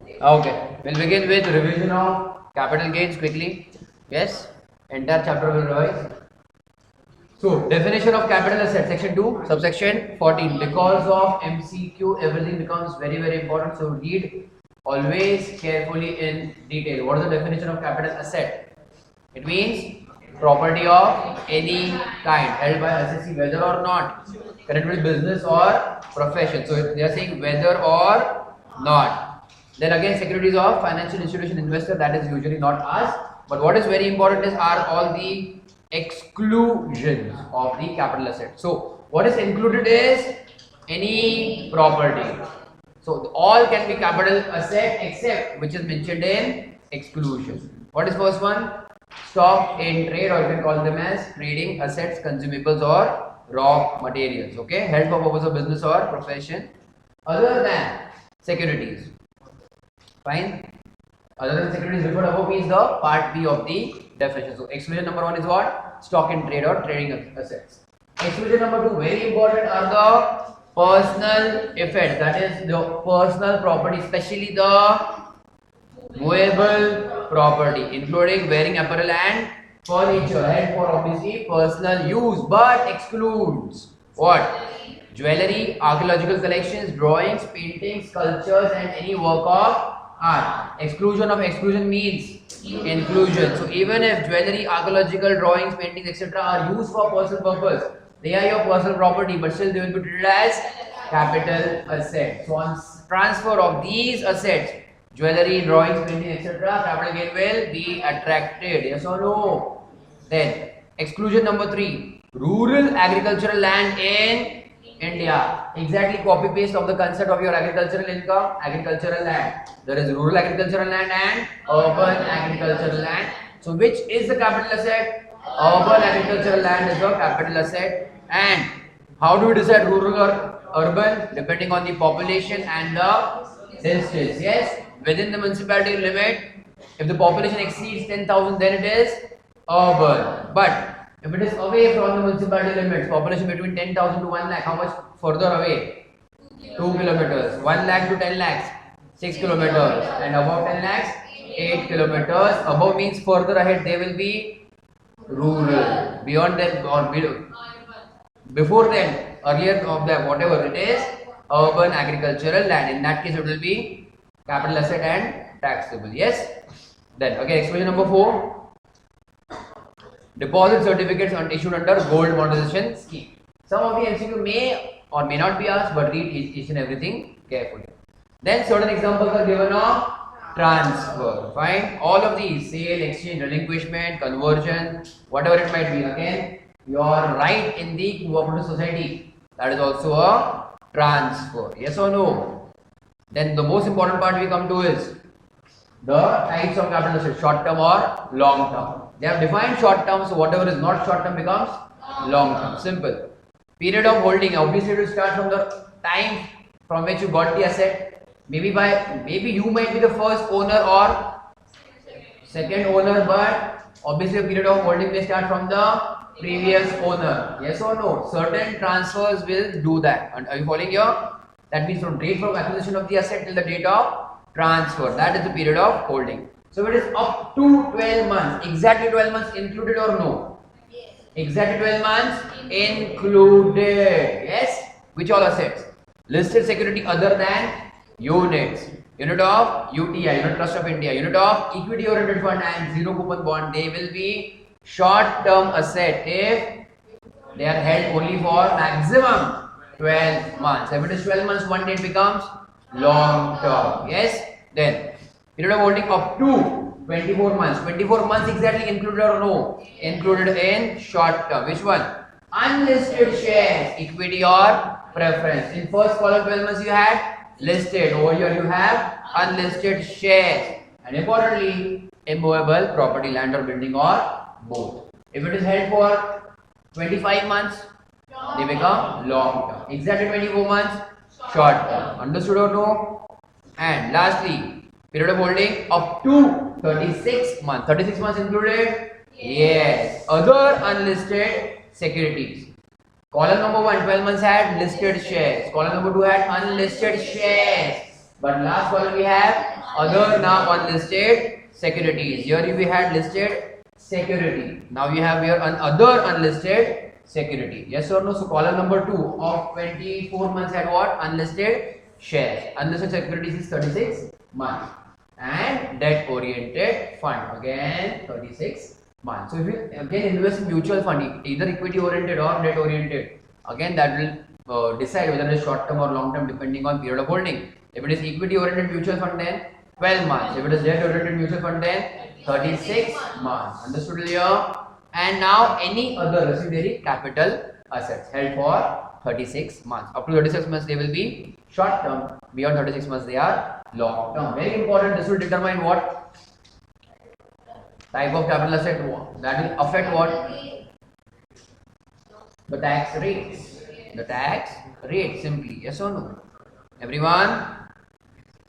Okay, we'll begin with revision of capital gains quickly. Yes, entire chapter will revise. So, definition of capital asset, section 2, subsection 14. Because of MCQ, everything becomes very, very important. So, read always carefully in detail. What is the definition of capital asset? It means property of any kind held by assessee, whether or not connected with business or profession. So, they are saying whether or not. Then again, securities of financial institution investor, that is usually not us. But what is very important is are all the exclusions of the capital asset. So what is included is any property. So all can be capital asset except which is mentioned in exclusion. What is first one? Stock in trade, or you can call them as trading assets, consumables or raw materials. Okay, held for purpose of business or profession other than securities. Fine. Other than securities referred above means the part B of the definition. So exclusion number 1 is what? Stock in trade or trading assets. Exclusion number 2, very important, are the personal effects. That is the personal property, especially the movable property, including wearing apparel and furniture, held for obviously personal use, but excludes what? Jewelry, archaeological collections, drawings, paintings, sculptures, and any work of art. Exclusion of exclusion means inclusion. So even if jewelry, archaeological drawings, paintings, etc. are used for personal purpose, they are your personal property, but still they will be treated as capital asset. So on transfer of these assets, jewelry, drawings, painting, etc., capital gain will be attracted. Yes or no? Then exclusion number 3, rural agricultural land in India. Exactly copy paste of the concept of your agricultural income, agricultural land. There is rural agricultural land and urban agricultural land. So which is the capital asset? Urban agricultural land is a capital asset. And how do we decide rural or urban? Depending on the population and the distance. Yes, within the municipality limit, if the population exceeds 10,000, then it is urban. But if it is away from the municipality limits, population between 10,000 to 1 lakh, how much further away? 2 kilometers. 1 lakh to 10 lakhs, 6 kilometers. And above 10 lakhs, 8 kilometers. Above means further ahead, they will be rural. Beyond them or below. Before them, earlier of them, whatever it is, urban agricultural land. In that case, it will be capital asset and taxable. Yes? Then, okay, exclusion number 4. Deposit certificates issued under gold modernization scheme. Some of the MCQ may or may not be asked, but read each and everything carefully. Then certain examples are given of transfer. Fine. All of these, sale, exchange, relinquishment, conversion, whatever it might be. Again, your right in the cooperative society, that is also a transfer. Yes or no? Then the most important part we come to is the types of capital assets, short term or long term. They have defined short term, so whatever is not short term becomes long term. Simple. Period of holding, obviously it will start from the time from which you got the asset. Maybe you might be the first owner or second owner, but obviously the period of holding may start from the previous owner. Yes or no? Certain transfers will do that. And are you following here? That means from date from acquisition of the asset till the date of transfer. That is the period of holding. So it is up to 12 months. Exactly 12 months included or no? Yes. Exactly 12 months included. Yes. Which all assets? Listed security other than units. Unit of UTI, Unit Trust of India, unit of equity oriented fund and zero coupon bond. They will be short term asset if they are held only for maximum 12 months. If it is 12 months, one date becomes long term. Yes. Then period of holding up to 24 months. 24 months exactly included or no? Included in short term. Which one? Unlisted shares, equity or preference. In first column 12 months you had listed. Over here you have unlisted shares. And importantly, immovable property, land or building or both. If it is held for 25 months, they become long term. Exactly 24 months, short term. Understood or no? And lastly, period of holding up to 36 months. 36 months included? Yes. Other unlisted securities. Column number 1, 12 months had listed shares. Column number 2 had unlisted shares. But last column we have other now unlisted securities. Here we had listed security. Now you have here other unlisted security. Yes or no? So column number 2 of 24 months had what? Unlisted shares. Unlisted securities is 36 months. And debt oriented fund again 36 months. So if you again invest in mutual fund, either equity oriented or debt oriented, again that will decide whether it is short term or long term depending on period of holding. If it is equity oriented mutual fund, then 12 months. If it is debt oriented mutual fund, then 36 months. Understood here? And now any other residuary capital assets held for 36 months. Up to 36 months they will be short term. Beyond 36 months they are long term. Very important. This will determine what type of capital asset that will affect what? The tax rates. The tax rate simply. Yes or no? Everyone?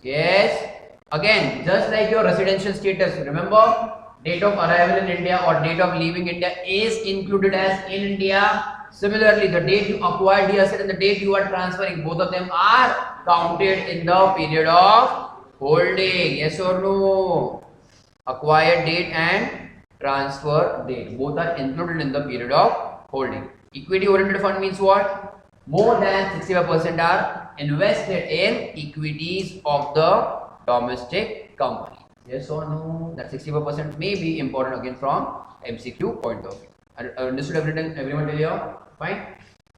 Yes. Again, just like your residential status, remember date of arrival in India or date of leaving India is included as in India. Similarly, the date you acquired the asset and the date you are transferring, both of them are counted in the period of holding. Yes or no? Acquired date and transfer date, both are included in the period of holding. Equity oriented fund means what? More than 65% are invested in equities of the domestic company. Yes or no? That 65% may be important again from MCQ point of view. Understood everything? Everyone till here? Fine.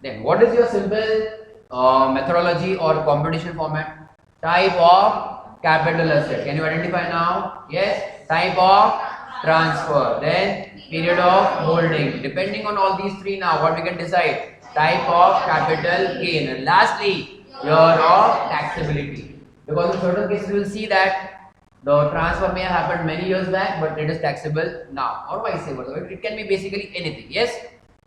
Then what is your simple methodology or computation format? Type of capital asset. Can you identify now? Yes. Type of transfer. Then period of holding. Depending on all these three now, what we can decide? Type of capital gain. And lastly, year of taxability. Because in certain cases we will see that the transfer may have happened many years back, but it is taxable now, or vice versa. It can be basically anything. Yes.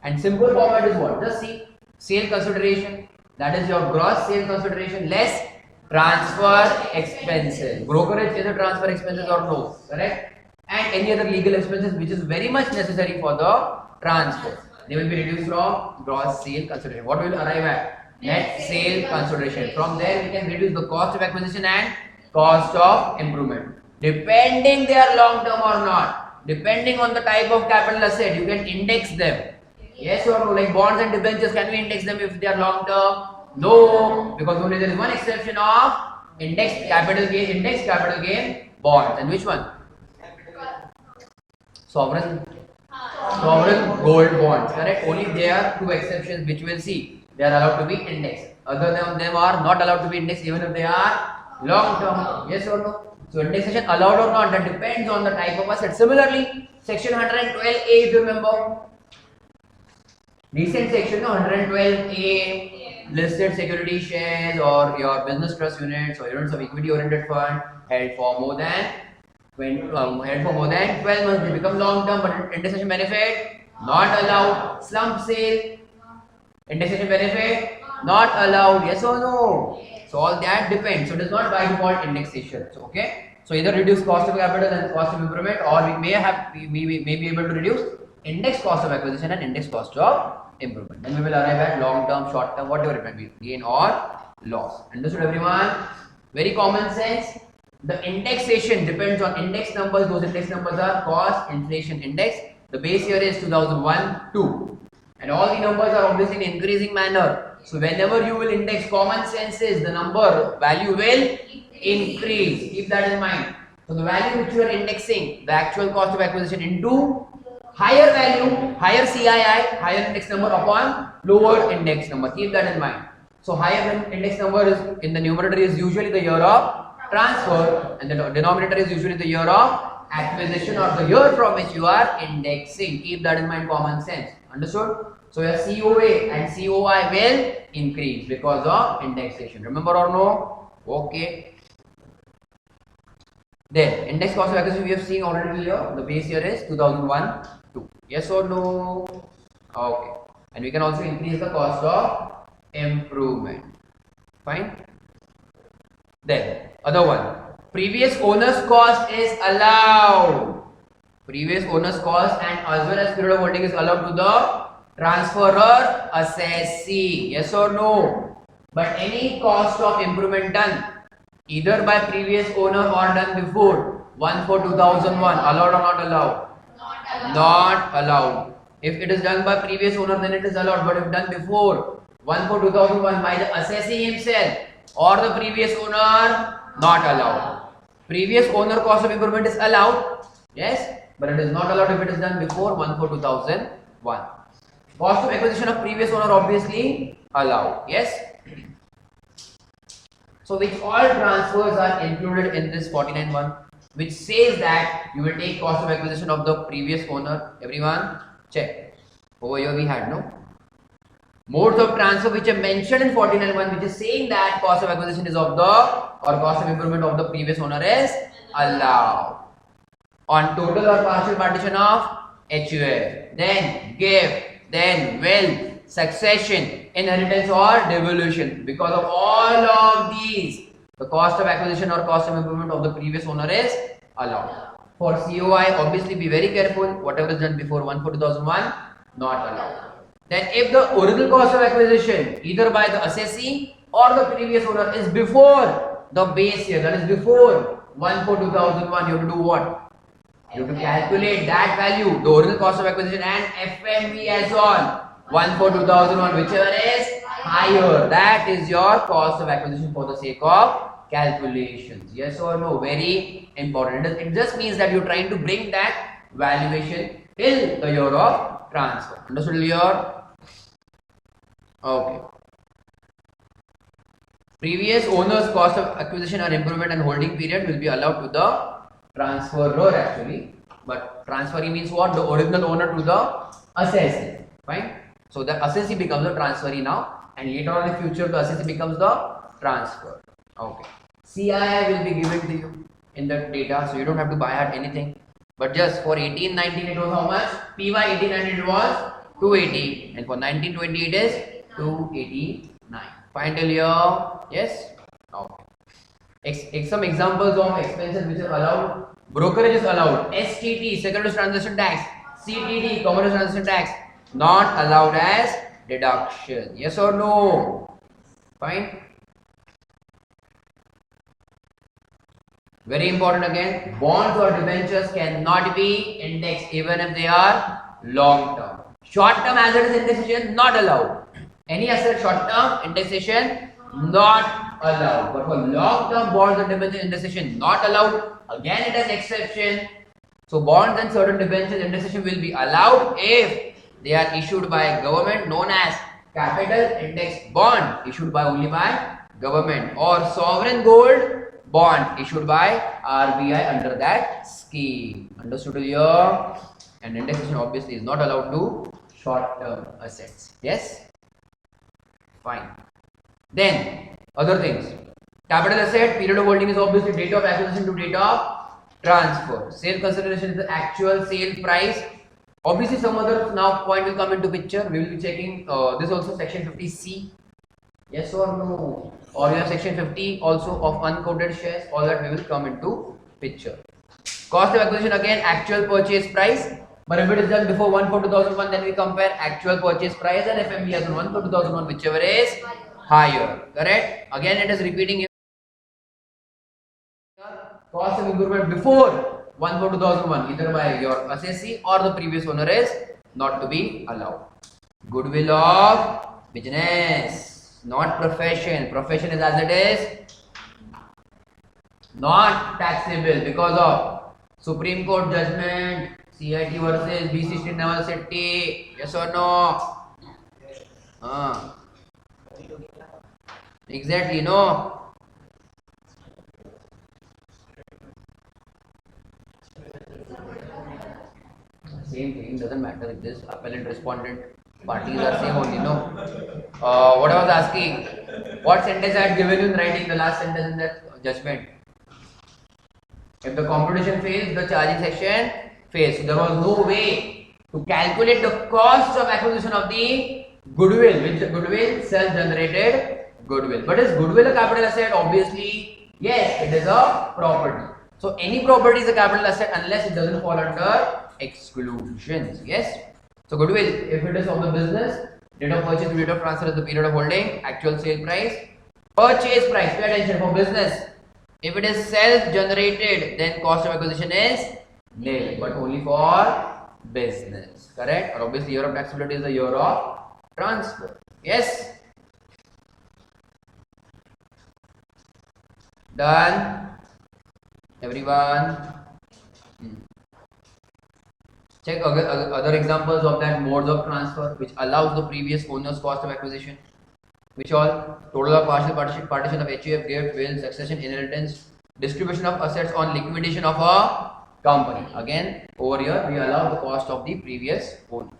And simple format is what? Just see sale consideration. That is your gross sale consideration less transfer expenses. Brokerage is a transfer expenses or no? Correct. And any other legal expenses which is very much necessary for the transfer, they will be reduced from gross sale consideration. What will arrive at? Net sale consideration. From there we can reduce the cost of acquisition and cost of improvement. Depending they are long term or not, depending on the type of capital asset, you can index them. Yes or no? Like bonds and debentures, can we index them if they are long term? No, because only there is one exception of index capital gain bonds. And which one? Sovereign gold bonds. Correct. Only there are two exceptions which we'll see. They are allowed to be indexed. Other than them are not allowed to be indexed even if they are long term. Yes or no? So indexation allowed or not, that depends on the type of asset. Similarly, section 112A, if you remember, recent section 112A, listed security shares or your business trust units or units of equity oriented fund held for more than 12 months, they become long term, but indexation benefit not allowed. Slump sale, indexation benefit not allowed. Yes or no? So all that depends. So it is not by default indexation. So okay. So either reduce cost of capital and cost of improvement, or we may be able to reduce index cost of acquisition and index cost of improvement. Then we will arrive at long term, short term, whatever it may be, gain or loss. Understood everyone? Very common sense. The indexation depends on index numbers. Those index numbers are cost inflation index. The base year is 2001-2, and all the numbers are obviously in increasing manner. So whenever you will index, common sense is the number value will increase. Keep that in mind. So the value which you are indexing, the actual cost of acquisition into higher value, higher CII, higher index number upon lower index number. Keep that in mind. So higher index number is in the numerator is usually the year of transfer, and the denominator is usually the year of acquisition or the year from which you are indexing. Keep that in mind, common sense. Understood? So your COA and COI will increase because of indexation. Remember or no? Okay. Then index cost of acquisition we have seen already here. The base year is 2001-2. Yes or no? Okay. And we can also increase the cost of improvement. Fine. Then other one. Previous owner's cost is allowed. Previous owner's cost and as well as period of holding is allowed to the transferor assessee. Yes or no? But any cost of improvement done either by previous owner or done before. 1 for 2001, allowed or not allowed? Not allowed. If it is done by previous owner, then it is allowed. But if done before 1 for 2001 by the assessee himself or the previous owner, not allowed. Previous owner cost of improvement is allowed, yes, but it is not allowed if it is done before 1 for 2001. Cost of acquisition of previous owner obviously allowed, yes. So which all transfers are included in this 49(1), which says that you will take cost of acquisition of the previous owner. Everyone check. Over here we had no modes of transfer which are mentioned in 49(1), which is saying that cost of acquisition is of the or cost of improvement of the previous owner is allowed on total or partial partition of HUF, then gift, then will, succession, inheritance or devolution. Because of all of these, the cost of acquisition or cost of improvement of the previous owner is allowed. For COI, obviously be very careful. Whatever is done before 1 for 2001, not allowed. Then if the original cost of acquisition either by the assessee or the previous owner is before the base year, that is before 1 for 2001, you have to do what? You have to calculate that value, the original cost of acquisition and FMV as on 1 for 2001, whichever is higher. That is your cost of acquisition for the sake of calculations. Yes or no? Very important. It just means that you're trying to bring that valuation till the year of transfer. Understood here? Okay. Previous owner's cost of acquisition or improvement and holding period will be allowed to the transferor actually, but transferee means what? The original owner to the assessee. Fine. So the assessee becomes the transferee now, and later on in the future the assessee becomes the transfer. Okay. CII will be given to you in the data, so you don't have to buy at anything. But just for 18-19 it was how much? PY 18-19 it was 280, and for 19-20 it is 289. Fine till here? Yes? Okay. Some examples of expenses which are allowed. Brokerage is allowed. STT, secondary transaction tax. CTT, commercial transaction tax, not allowed as deduction. Yes or no? Fine. Very important again. Bonds or debentures cannot be indexed even if they are long term. Short term assets indexation not allowed. Any asset short term indexation not allowed. But for long term bonds and debentures indexation not allowed. Again it has exception. So bonds and certain debentures indexation will be allowed if they are issued by government, known as capital index bond, issued by only by government, or sovereign gold bond issued by RBI under that scheme. Understood here? And indexation obviously is not allowed to short term assets. Yes? Fine. Then other things. Capital asset, period of holding is obviously date of acquisition to date of transfer. Sale consideration is the actual sale price. Obviously some other now point will come into picture. We will be checking this also, section 50C. Yes or no? Or you have section 50 also of unquoted shares. All that we will come into picture. Cost of acquisition again, actual purchase price. But if it is done before 1 for 2001, then we compare actual purchase price and FMV as on 1 for 2001, whichever is higher. Correct? Again it is repeating here. Cost of improvement before 1 for 2001, either by your assessee or the previous owner, is not to be allowed. Goodwill of business, not profession. Profession is as it is not taxable because of Supreme Court judgment, CIT versus BC State Naval City. Yes or no? Exactly, no. Same thing, doesn't matter if this appellant respondent parties are same only, no. What I was asking, what sentence I had given you in writing, the last sentence in that judgment? If the computation fails, the charging section fails. So there was no way to calculate the cost of acquisition of the goodwill, which goodwill, self-generated goodwill. But is goodwill a capital asset? Obviously, yes, it is a property. So any property is a capital asset unless it doesn't fall under exclusions. Yes. So goodwill, if it is of the business, date of purchase, date of transfer is the period of holding, actual sale price, purchase price. Pay attention for business. If it is self-generated, then cost of acquisition is nil, but only for business. Correct? Or obviously, year of taxability is the year of transfer. Yes? Done? Everyone? Check other examples of that modes of transfer which allows the previous owner's cost of acquisition. Which all? Total or partial partition of HUF, gift, will, succession, inheritance, distribution of assets on liquidation of a company. Again, over here we allow the cost of the previous owner.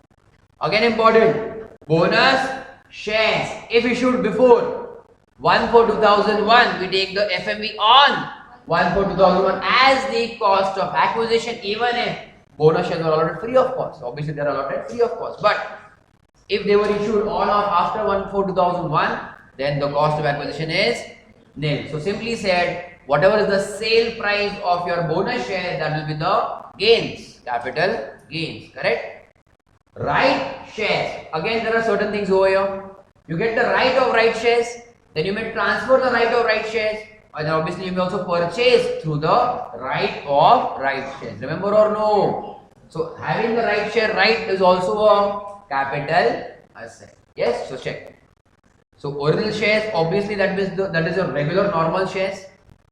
Again important, bonus shares. If issued before 1/4/2001, we take the FMV on 1/4/2001 as the cost of acquisition, even if bonus shares were allotted free of cost. Obviously, they are allotted free of cost. But if they were issued on or after 1/4/2001, then the cost of acquisition is nil. So simply said, whatever is the sale price of your bonus share, that will be the gains, capital gains. Correct? Right shares. Again, there are certain things over here. You get the right of right shares, then you may transfer the right of right shares, and then obviously you may also purchase through the right of right shares. Remember or no? So having the right share right is also a capital asset. Yes, so check. So original shares, obviously that is your regular normal shares.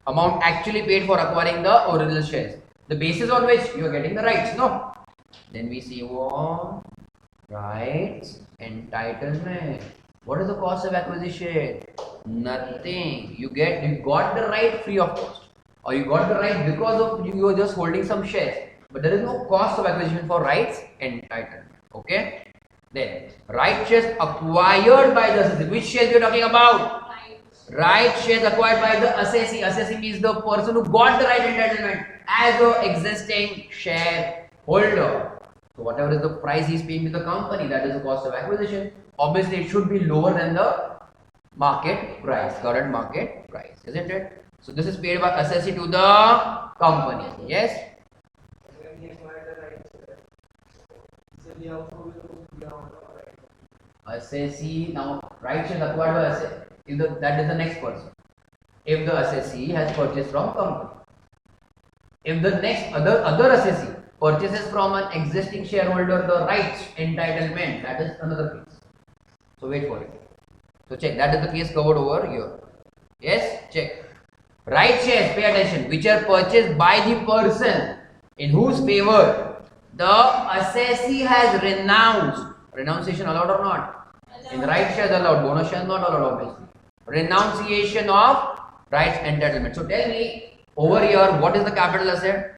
Amount actually paid for acquiring the original shares. The basis on which you are getting the rights, no? Then we see what? Rights, entitlement. What is the cost of acquisition? Nothing. You got the right free of cost, or you got the right because of you are just holding some shares. But there is no cost of acquisition for rights, entitlement. Okay. Then right shares acquired by the assessee. Which shares we are talking about? Right shares acquired by the assessee. Assessee means the person who got the right entitlement as a existing shareholder. So whatever is the price he is paying to the company, that is the cost of acquisition. Obviously, it should be lower than the market price, current market price, isn't it? So this is paid by assessee to the company. Yes. Assessee, now right shares acquired by assessee. That is the next person. If the assessee has purchased from company, if the next other assessee purchases from an existing shareholder the rights, entitlement, that is another case. So wait for it. So check, that is the case covered over here. Yes, check. Right shares, pay attention, which are purchased by the person in whose favor the assessee has renounced. Renunciation allowed or not? In right shares allowed, bonus shares not allowed, obviously. Renunciation of rights, entitlement. So tell me over here, what is the capital asset?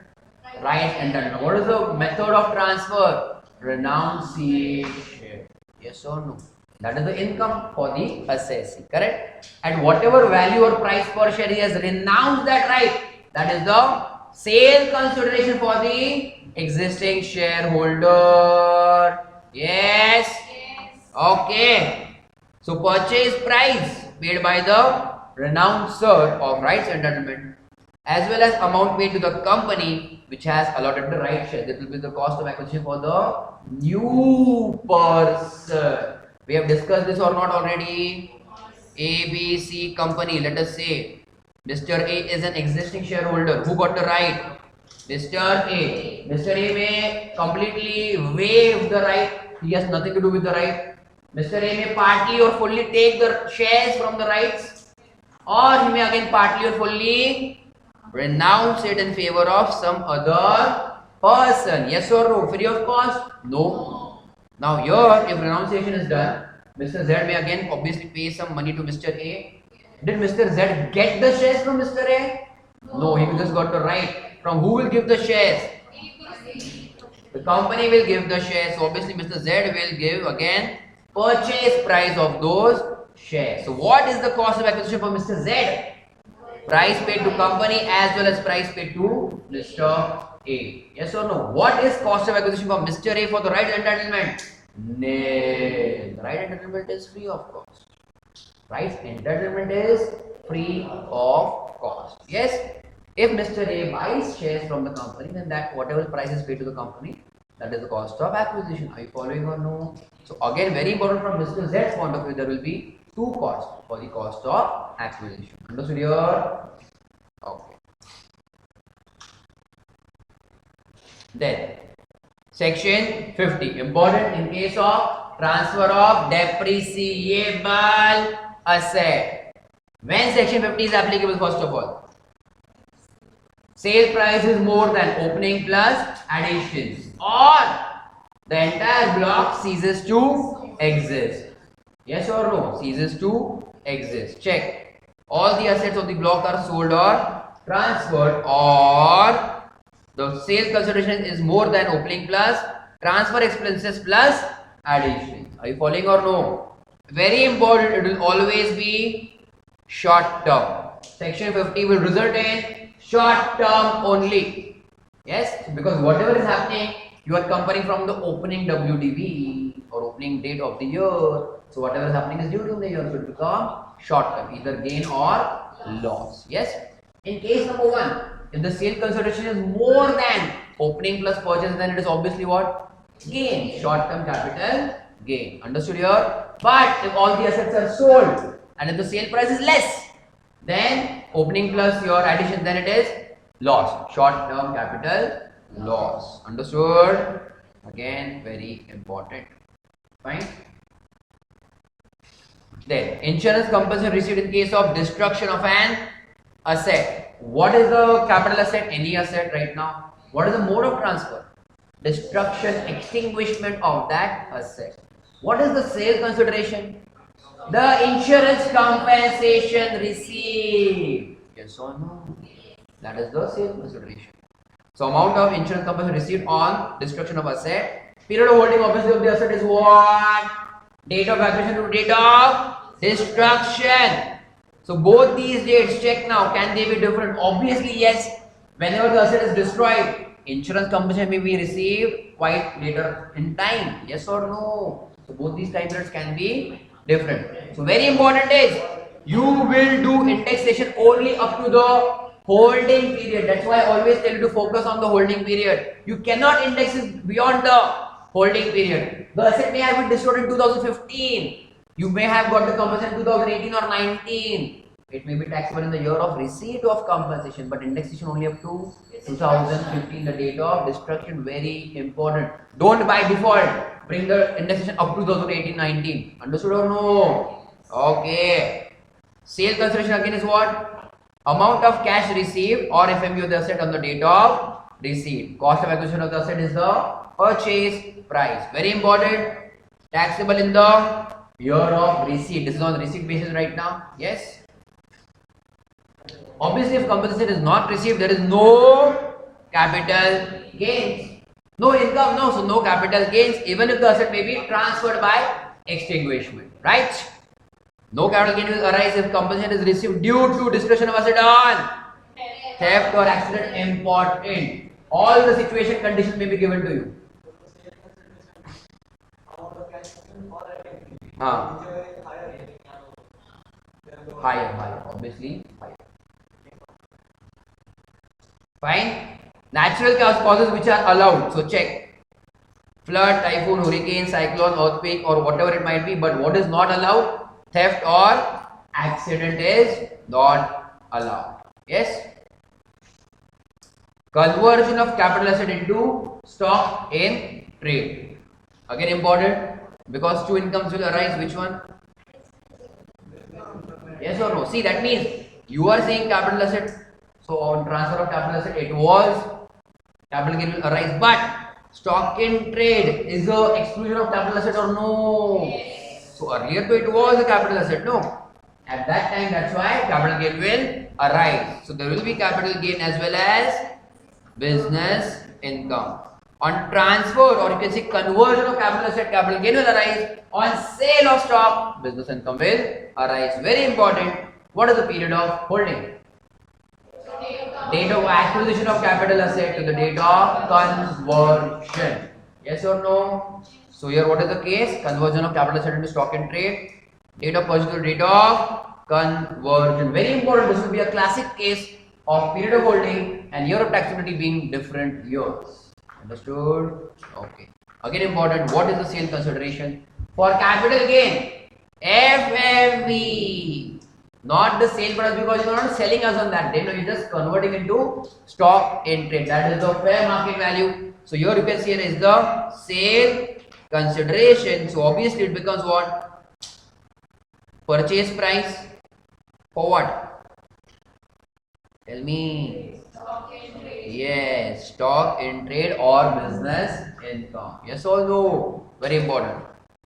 Right entitlement. What is the method of transfer? Renunciation. Yes or no? That is the income for the assessee. Correct? At whatever value or price per share he has renounced that right, that is the sale consideration for the existing shareholder. Yes? Okay. So purchase price paid by the renouncer of rights entitlement, as well as amount paid to the company which has allotted the right share. This will be the cost of acquisition for the new person. We have discussed this or not already? ABC company, let us say Mr. A is an existing shareholder. Who got the right? Mr. A. Mr. A may completely waive the right. He has nothing to do with the right. Mr. A may partly or fully take the shares from the rights, or he may again partly or fully renounce it in favor of some other person. Yes or no? Free of cost? No. Now here, if renunciation is done, Mr. Z may again obviously pay some money to Mr. A. Did Mr. Z get the shares from Mr. A? No, he just got the right. From who will give the shares? The company will give the shares. So obviously Mr. Z will give again purchase price of those shares. So what is the cost of acquisition for Mr. Z? Price paid to company as well as price paid to Mr. A. Yes or no? What is cost of acquisition for Mr. A for the right entitlement? Nil. The right entitlement is free of cost. Right entitlement is free of cost. Yes. If Mr. A buys shares from the company, then that whatever price is paid to the company, that is the cost of acquisition. Are you following or no? So again, very important from Mr. Z's point of view, there will be two costs for the cost of acquisition. Understood here? Okay. Then section 50, important in case of transfer of depreciable asset. When section 50 is applicable, first of all, sale price is more than opening plus additions, or the entire block ceases to exist. Yes or no? Ceases to exist. Check. All the assets of the block are sold or transferred, or the sale consideration is more than opening plus transfer expenses plus additions. Are you following or no? Very important. It will always be short term. Section 50 will result in short term only. Yes, because whatever is happening, you are comparing from the opening WDV or opening date of the year. So whatever is happening is during the year, so it will become short term, either gain or loss. Yes. In case number 1, if the sale consideration is more than opening plus purchase, then it is obviously what? Gain, short term capital gain. Understood here? But if all the assets are sold and if the sale price is less, then opening plus your addition, then it is loss, short term capital loss. Understood? Again, very important. Fine. Then insurance compensation received in case of destruction of an asset. What is the capital asset? Any asset right now. What is the mode of transfer? Destruction, extinguishment of that asset. What is the sale consideration? The insurance compensation received. Yes or no? That is the sale consideration. So amount of insurance compensation received on destruction of asset. Period of holding obviously of the asset is what? Date of acquisition to date of destruction. So both these dates, check now, can they be different? Obviously yes. Whenever the asset is destroyed, insurance compensation may be received quite later in time. Yes or no? So both these time periods can be different. So very important is, you will do indexation only up to the holding period. That's why I always tell you to focus on the holding period. You cannot index it beyond the holding period. The asset may have been destroyed in 2015. You may have got the compensation in 2018 or 19. It may be taxable in the year of receipt of compensation, but indexation only up to 2015, the date of destruction. Very important. Don't by default bring the indexation up to 2018-19. Understood or no? Okay. Sale consideration again is what? Amount of cash received or FMU of the asset on the date of receipt. Cost of acquisition of the asset is the purchase price. Very important. Taxable in the year of receipt. This is on receipt basis right now. Yes. Obviously, if compensation is not received, there is no capital gains. No income, no. So, no capital gains, even if the asset may be transferred by extinguishment. Right? No capital gain will arise if compensation is received due to destruction of asset on theft or accident. Important. All the situation conditions may be given to you. Higher, obviously higher. Fine. Natural causes which are allowed. So check. Flood, typhoon, hurricane, cyclone, earthquake, or whatever it might be. But what is not allowed? Theft or accident is not allowed. Yes. Conversion of capital asset into stock in trade. Again important, because two incomes will arise. Which one? Yes or no? See, that means you are saying capital asset. So on transfer of capital asset, it was capital gain will arise, but stock in trade is the exclusion of capital asset or no? Yes. So earlier though it was a capital asset, no? At that time, that's why capital gain will arise. So there will be capital gain as well as business income. On transfer, or you can say conversion of capital asset, capital gain will arise. On sale of stock, business income will arise. Very important. What is the period of holding? Date of acquisition of capital asset to the date of conversion. Yes or no? So here what is the case? Conversion of capital asset into stock in trade. Date of purchase to the date of conversion. Very important. This will be a classic case of period of holding and year of taxability being different years. Understood? Okay. Again important. What is the sale consideration? For capital gain, FMV. Not the sale price, because you are not selling us on that day. No, you're just converting into stock in trade. That is the fair market value. So here you can see here is the sale consideration. So obviously it becomes what? Purchase price for what? Tell me. Yes, stock in trade or business income. Yes or no? Very important.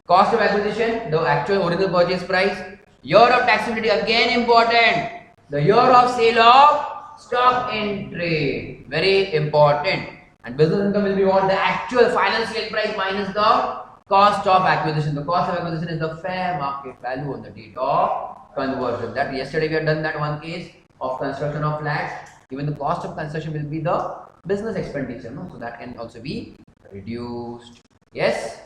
Cost of acquisition, the actual original purchase price. Year of taxability, again important. The year of sale of stock in trade. Very important. And business income will be what? The actual final sale price minus the cost of acquisition. The cost of acquisition is the fair market value on the date of conversion. That yesterday we had done that one case of construction of flats. Even the cost of construction will be the business expenditure, no? So that can also be reduced. Yes.